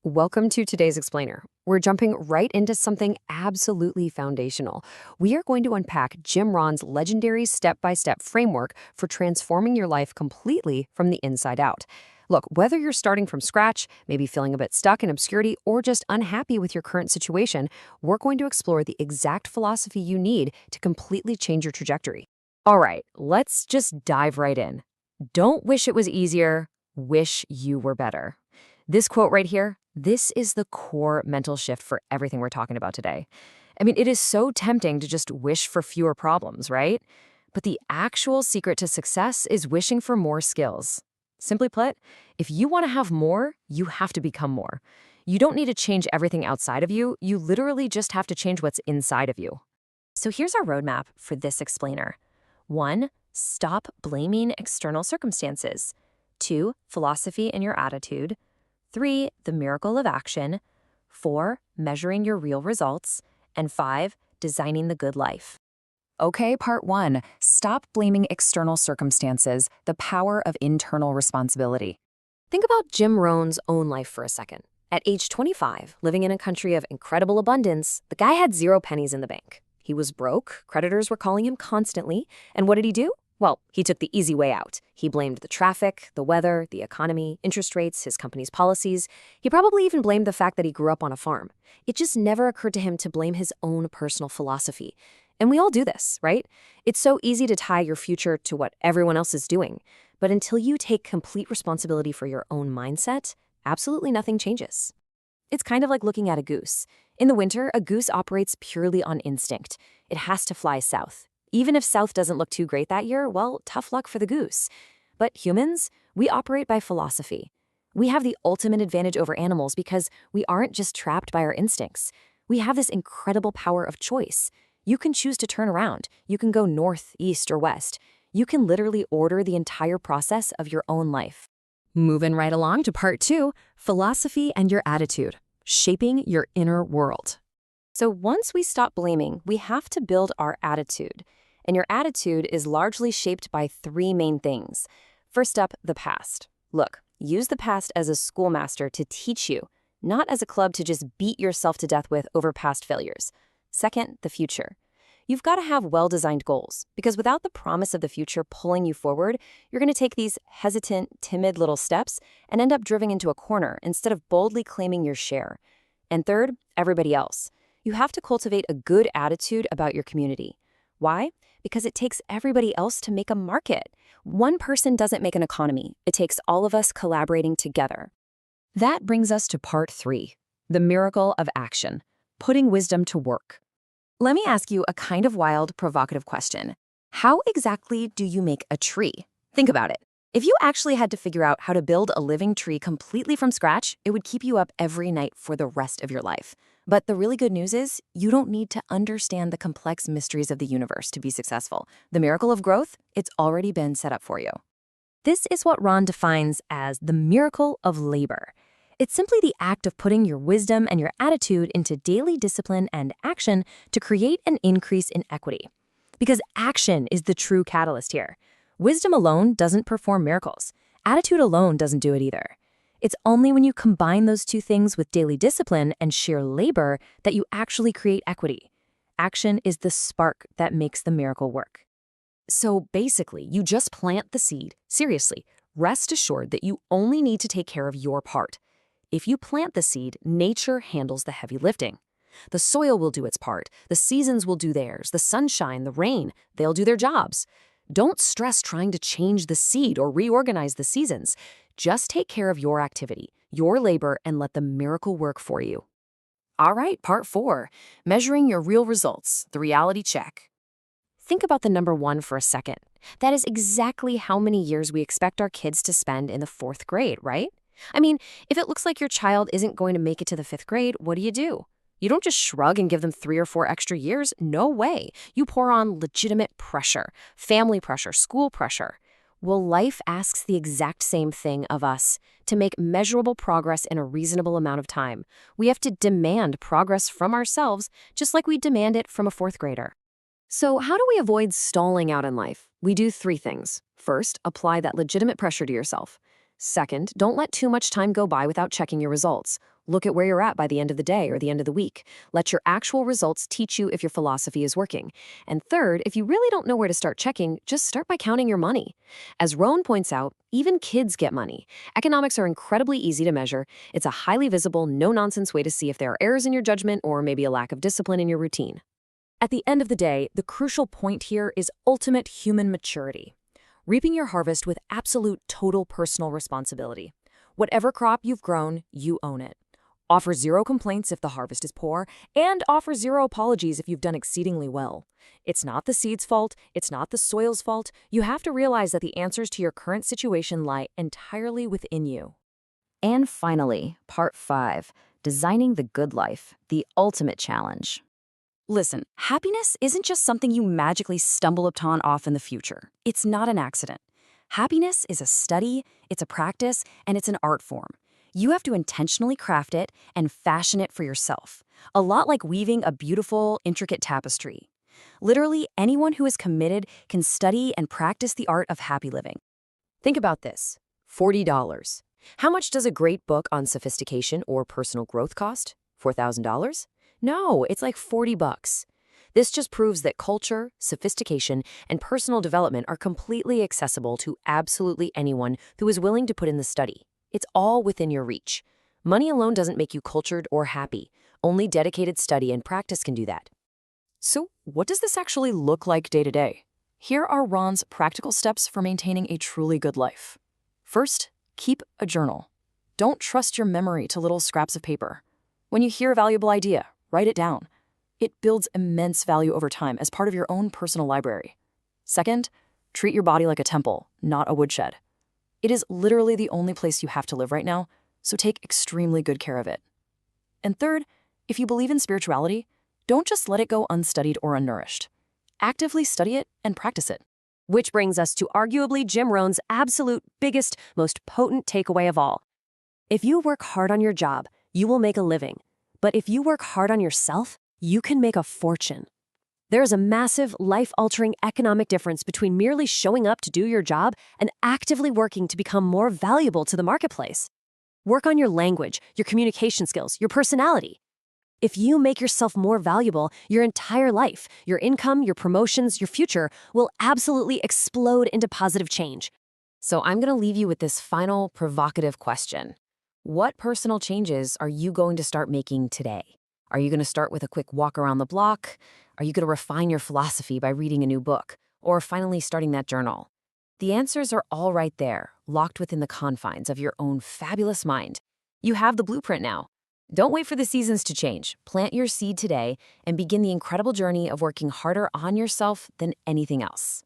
Welcome to today's explainer. We're jumping right into something absolutely foundational. We are going to unpack Jim Rohn's legendary step-by-step framework for transforming your life completely from the inside out. Look, whether you're starting from scratch, maybe feeling a bit stuck in obscurity, or just unhappy with your current situation, we're going to explore the exact philosophy you need to completely change your trajectory. All right, let's just dive right in. Don't wish it was easier, wish you were better. This quote right here, this is the core mental shift for everything we're talking about today. I mean, it is so tempting to just wish for fewer problems, right? But the actual secret to success is wishing for more skills. Simply put, if you want to have more, you have to become more. You don't need to change everything outside of you. You literally just have to change what's inside of you. So here's our roadmap for this explainer. 1. Stop blaming external circumstances. 2. Philosophy and your attitude. 3. The miracle of action. 4. Measuring your real results. And 5. Designing the good life. Okay, part 1. Stop blaming external circumstances, the power of internal responsibility. Think about Jim Rohn's own life for a second. At age 25, living in a country of incredible abundance, the guy had 0 pennies in the bank. He was broke, creditors were calling him constantly, and what did he do? Well, he took the easy way out. He blamed the traffic, the weather, the economy, interest rates, his company's policies. He probably even blamed the fact that he grew up on a farm. It just never occurred to him to blame his own personal philosophy. And we all do this, right? It's so easy to tie your future to what everyone else is doing. But until you take complete responsibility for your own mindset, absolutely nothing changes. It's kind of like looking at a goose. In the winter, a goose operates purely on instinct. It has to fly south. Even if south doesn't look too great that year, well, tough luck for the goose. But humans, we operate by philosophy. We have the ultimate advantage over animals because we aren't just trapped by our instincts. We have this incredible power of choice. You can choose to turn around. You can go north, east, or west. You can literally order the entire process of your own life. Moving right along to part 2, philosophy and your attitude, shaping your inner world. So once we stop blaming, we have to build our attitude. And your attitude is largely shaped by 3 main things. First up, the past. Look, use the past as a schoolmaster to teach you, not as a club to just beat yourself to death with over past failures. Second, the future. You've got to have well-designed goals, because without the promise of the future pulling you forward, you're going to take these hesitant, timid little steps and end up driving into a corner instead of boldly claiming your share. And third, everybody else. You have to cultivate a good attitude about your community. Why? Because it takes everybody else to make a market. One person doesn't make an economy. It takes all of us collaborating together. That brings us to part 3, the miracle of action, putting wisdom to work. Let me ask you a kind of wild, provocative question. How exactly do you make a tree? Think about it. If you actually had to figure out how to build a living tree completely from scratch, it would keep you up every night for the rest of your life. But the really good news is, you don't need to understand the complex mysteries of the universe to be successful. The miracle of growth, it's already been set up for you. This is what Rohn defines as the miracle of labor. It's simply the act of putting your wisdom and your attitude into daily discipline and action to create an increase in equity. Because action is the true catalyst here. Wisdom alone doesn't perform miracles. Attitude alone doesn't do it either. It's only when you combine those 2 things with daily discipline and sheer labor that you actually create equity. Action is the spark that makes the miracle work. So basically, you just plant the seed. Seriously, rest assured that you only need to take care of your part. If you plant the seed, nature handles the heavy lifting. The soil will do its part, the seasons will do theirs, the sunshine, the rain, they'll do their jobs. Don't stress trying to change the seed or reorganize the seasons. Just take care of your activity, your labor, and let the miracle work for you. All right, part 4, measuring your real results, the reality check. Think about the number 1 for a second. That is exactly how many years we expect our kids to spend in the 4th grade, right? I mean, if it looks like your child isn't going to make it to the 5th grade, what do? You don't just shrug and give them 3 or 4 extra years. No way. You pour on legitimate pressure, family pressure, school pressure. Well, life asks the exact same thing of us. To make measurable progress in a reasonable amount of time, we have to demand progress from ourselves, just like we demand it from a 4th grader. So how do we avoid stalling out in life? We do 3 things. First, apply that legitimate pressure to yourself. Second, don't let too much time go by without checking your results. Look at where you're at by the end of the day or the end of the week. Let your actual results teach you if your philosophy is working. And third, if you really don't know where to start checking, just start by counting your money. As Rohn points out, even kids get money. Economics are incredibly easy to measure. It's a highly visible, no-nonsense way to see if there are errors in your judgment or maybe a lack of discipline in your routine. At the end of the day, the crucial point here is ultimate human maturity. Reaping your harvest with absolute total personal responsibility. Whatever crop you've grown, you own it. Offer zero complaints if the harvest is poor, and offer zero apologies if you've done exceedingly well. It's not the seed's fault, it's not the soil's fault. You have to realize that the answers to your current situation lie entirely within you. And finally, part 5, designing the good life, the ultimate challenge. Listen, happiness isn't just something you magically stumble upon off in the future. It's not an accident. Happiness is a study, it's a practice, and it's an art form. You have to intentionally craft it and fashion it for yourself, a lot like weaving a beautiful, intricate tapestry. Literally, anyone who is committed can study and practice the art of happy living. Think about this. $40. How much does a great book on sophistication or personal growth cost? $4,000? No, it's like $40. This just proves that culture, sophistication, and personal development are completely accessible to absolutely anyone who is willing to put in the study. It's all within your reach. Money alone doesn't make you cultured or happy. Only dedicated study and practice can do that. So, what does this actually look like day to day? Here are Rohn's practical steps for maintaining a truly good life. First, keep a journal. Don't trust your memory to little scraps of paper. When you hear a valuable idea, write it down. It builds immense value over time as part of your own personal library. Second, treat your body like a temple, not a woodshed. It is literally the only place you have to live right now, so take extremely good care of it. And third, if you believe in spirituality, don't just let it go unstudied or unnourished. Actively study it and practice it. Which brings us to arguably Jim Rohn's absolute biggest, most potent takeaway of all. If you work hard on your job, you will make a living. But if you work hard on yourself, you can make a fortune. There is a massive, life-altering economic difference between merely showing up to do your job and actively working to become more valuable to the marketplace. Work on your language, your communication skills, your personality. If you make yourself more valuable, your entire life, your income, your promotions, your future will absolutely explode into positive change. So I'm going to leave you with this final provocative question. What personal changes are you going to start making today? Are you going to start with a quick walk around the block? Are you going to refine your philosophy by reading a new book? Or finally starting that journal? The answers are all right there, locked within the confines of your own fabulous mind. You have the blueprint now. Don't wait for the seasons to change. Plant your seed today and begin the incredible journey of working harder on yourself than anything else.